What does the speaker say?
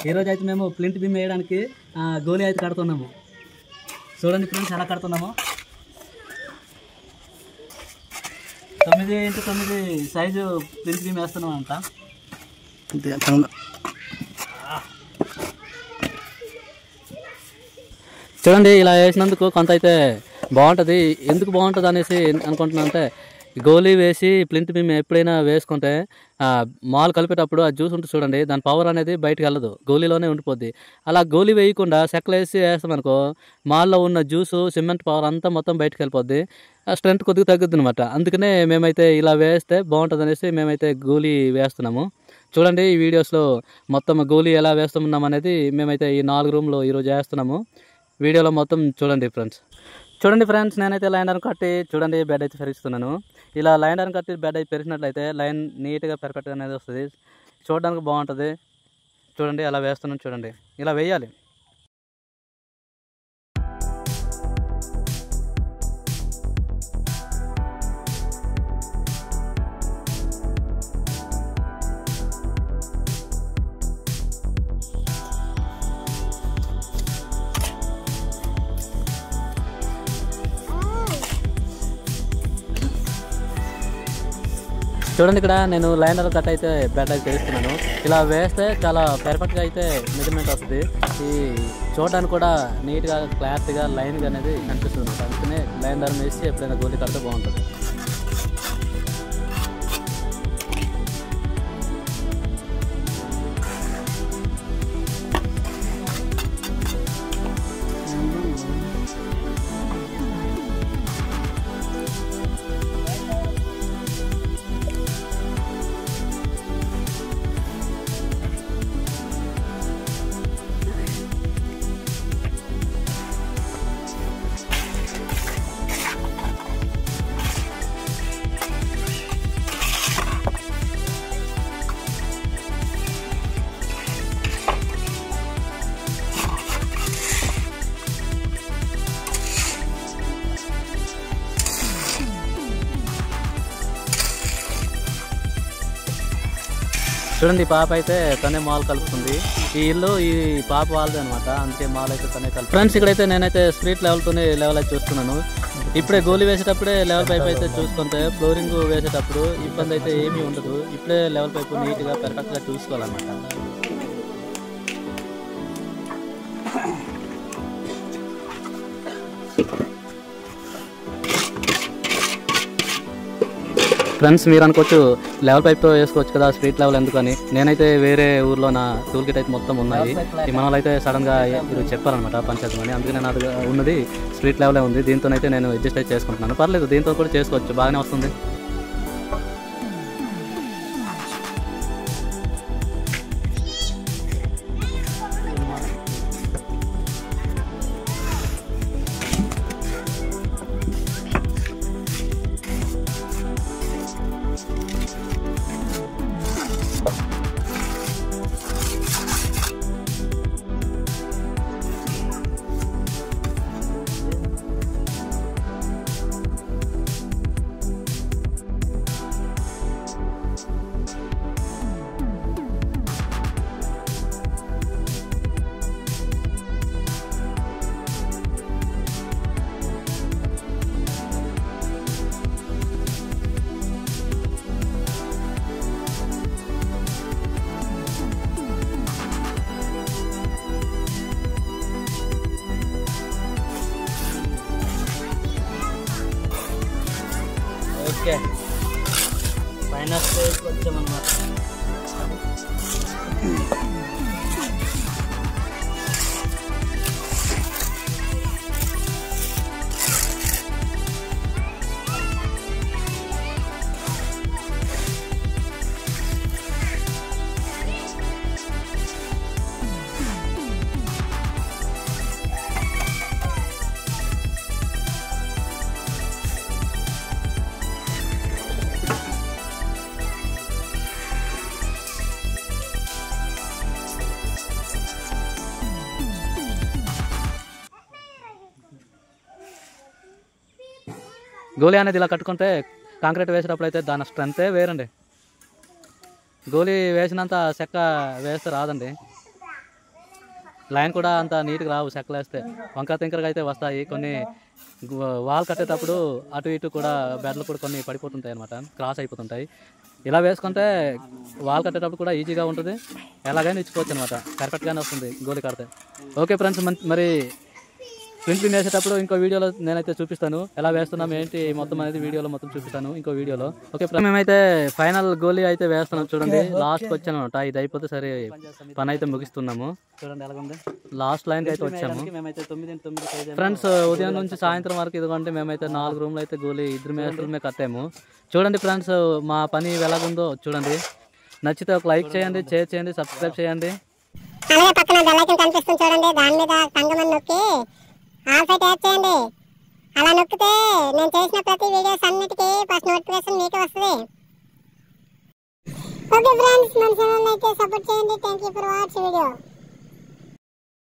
ఈరోజు అయితే మేము ప్లింట్ బీమ్ వేయడానికి గోలీ అయితే కడుతున్నాము. చూడండి ఫ్రెండ్స్ ఎలా కడుతున్నాము. 9x9 సైజు ప్లింట్ బీమ్ వేస్తున్నాం అంట. చూడండి ఇలా వేసినందుకు కొంత అయితే బాగుంటుంది. ఎందుకు బాగుంటుంది అనేసి అనుకుంటున్నా అంటే, గోలీ వేసి ప్లింట్ బీమ్ ఎప్పుడైనా వేసుకుంటే మాల్ కలిపేటప్పుడు ఆ జ్యూస్ ఉంటుంది చూడండి, దాని పవర్ అనేది బయటకు వెళ్ళదు, గోలీలోనే ఉండిపోద్ది. అలా గోలీ వేయకుండా చెక్కలు వేసి వేస్తామనుకో మాల్లో ఉన్న జ్యూసు సిమెంట్ పవర్ అంతా మొత్తం బయటకు వెళ్ళిపోద్ది, స్ట్రెంత్ కొద్దిగా తగ్గుద్ది అనమాట. అందుకనే మేమైతే ఇలా వేస్తే బాగుంటుంది అనేసి మేమైతే గోలీ వేస్తున్నాము. చూడండి ఈ వీడియోస్లో మొత్తం గోలీ ఎలా వేస్తున్నాం అనేది మేమైతే ఈ 4 రూమ్లో ఈరోజు వేస్తున్నాము. వీడియోలో మొత్తం చూడండి ఫ్రెండ్స్. నేనైతే లైన్ కట్టి చూడండి బెడ్ అయితే పెరుగుతున్నాను. ఇలా లైన్ కట్టి బెడ్ అయితే పెరిగినట్లయితే లైన్ నీట్గా పర్ఫెక్ట్గా అనేది వస్తుంది, చూడడానికి బాగుంటుంది. చూడండి అలా వేస్తున్నాను, చూడండి ఇలా వేయాలి. చూడండి ఇక్కడ నేను లైనర్ కట్ అయితే బెడ్ అయితే వేస్తున్నాను. ఇలా వేస్తే చాలా పర్ఫెక్ట్గా అయితే మెజర్మెంట్ వస్తుంది. ఈ చూడడానికి కూడా నీట్గా క్లారిటీగా లైన్గా అనేది కనిపిస్తుంది. అందుకనే లైనర్ వేసి ఎప్పుడైనా గోలీ కడితే బాగుంటుంది. చూడండి పాప అయితే తనే మాల్ కలుపుతుంది. ఈ ఇల్లు ఈ పాప వాళ్ళది అనమాట, అందుకే మాల్ అయితే తనే కలుపు. ఫ్రెండ్స్ ఇక్కడైతే నేనైతే స్ట్రీట్ లెవెల్తోనే లెవెల్ అయితే చూస్తున్నాను. ఇప్పుడే గోలీ వేసేటప్పుడే లెవెల్ పైప్ అయితే చూసుకుంటే ఫ్లోరింగ్ వేసేటప్పుడు ఇబ్బంది అయితే ఏమీ ఉండదు. ఇప్పుడే లెవెల్ పైప్ నీట్గా పర్ఫెక్ట్గా చూసుకోవాలన్నమాట. ఫ్రెండ్స్ మీరు అనుకోవచ్చు లెవెల్ పైప్తో వేసుకోవచ్చు కదా స్ట్రీట్ లెవెల్ ఎందుకని. నేనైతే వేరే ఊర్లో నా టూల్ కిట్ అయితే మొత్తం ఉన్నాయి. ఈ మనలో అయితే సడన్గా మీరు చెప్పారనమాట పంచాయతీ అని, అందుకే నేను అది ఉన్నది స్ట్రీట్ లెవెలే ఉంది. దీంతోనైతే నేను అడ్జస్ట్ అయితే చేసుకుంటున్నాను. పర్లేదు, దీంతో కూడా చేసుకోవచ్చు, బాగానే వస్తుంది. ఓకే, ఫైనల్ స్టేజ్కి వచ్చామన్నమాట. గోలీ అనేది ఇలా కట్టుకుంటే కాంక్రీట్ వేసేటప్పుడు అయితే దాని స్ట్రెంతే వేరండి. గోలీ వేసినంత చెక్క వేస్తే రాదండి. లైన్ కూడా అంత నీట్గా రావు చెక్కలు వేస్తే, వంకర తింకరగా అయితే వస్తాయి. కొన్ని వాల్ కట్టేటప్పుడు అటు ఇటు కూడా బెడ్లు కూడా కొన్ని పడిపోతుంటాయి అనమాట, క్రాస్ అయిపోతుంటాయి. ఇలా వేసుకుంటే వాల్ కట్టేటప్పుడు కూడా ఈజీగా ఉంటుంది, ఎలాగైనా ఇచ్చుకోవచ్చు అనమాట, పర్ఫెక్ట్గానే వస్తుంది గోలీ కడితే. ఓకే ఫ్రెండ్స్, మరి ప్రింట్ బీమ్ వేసేటప్పుడు ఇంకో వీడియోలో నేనైతే చూపిస్తాను ఎలా వేస్తున్నాం ఏంటి మొత్తం అనేది, వీడియోలో మొత్తం చూపిస్తాను ఇంకో వీడియోలో. ఓకే, మేమైతే ఫైనల్ గోలీ అయితే వేస్తున్నాం చూడండి. లాస్ట్కి వచ్చాను అనమాట, ఇది అయిపోతే సరే పని అయితే ముగిస్తున్నాము. చూడండి ఎలాగుంది, లాస్ట్ లైన్కి అయితే వచ్చాము. ఫ్రెండ్స్ ఉదయం నుంచి సాయంత్రం వరకు ఇదిగోండి మేమైతే 4 రూమ్లు అయితే గోలీ ఇద్దరు మేస్త్రులమే కట్టాము. చూడండి ఫ్రెండ్స్ మా పని ఎలాగుందో చూడండి. నచ్చితే ఒక లైక్ చేయండి, షేర్ చేయండి, సబ్స్క్రైబ్ చేయండి. అలాగే పక్కన బెల్ ఐకాన్ కనిపిస్తుంది చూడండి, దాని మీద తంగమని నొక్కి ఆల్ ఫైట్ యాడ్ చేయండి. అలా నొక్కితే నేను చేసిన ప్రతి వీడియోస్ అన్నిటికీ ఫస్ట్ నోటిఫికేషన్ మీకే వస్తుంది. ఓకే ఫ్రెండ్స్, మన ఛానల్ అయితే సపోర్ట్ చేయండి. Thank you for watch video.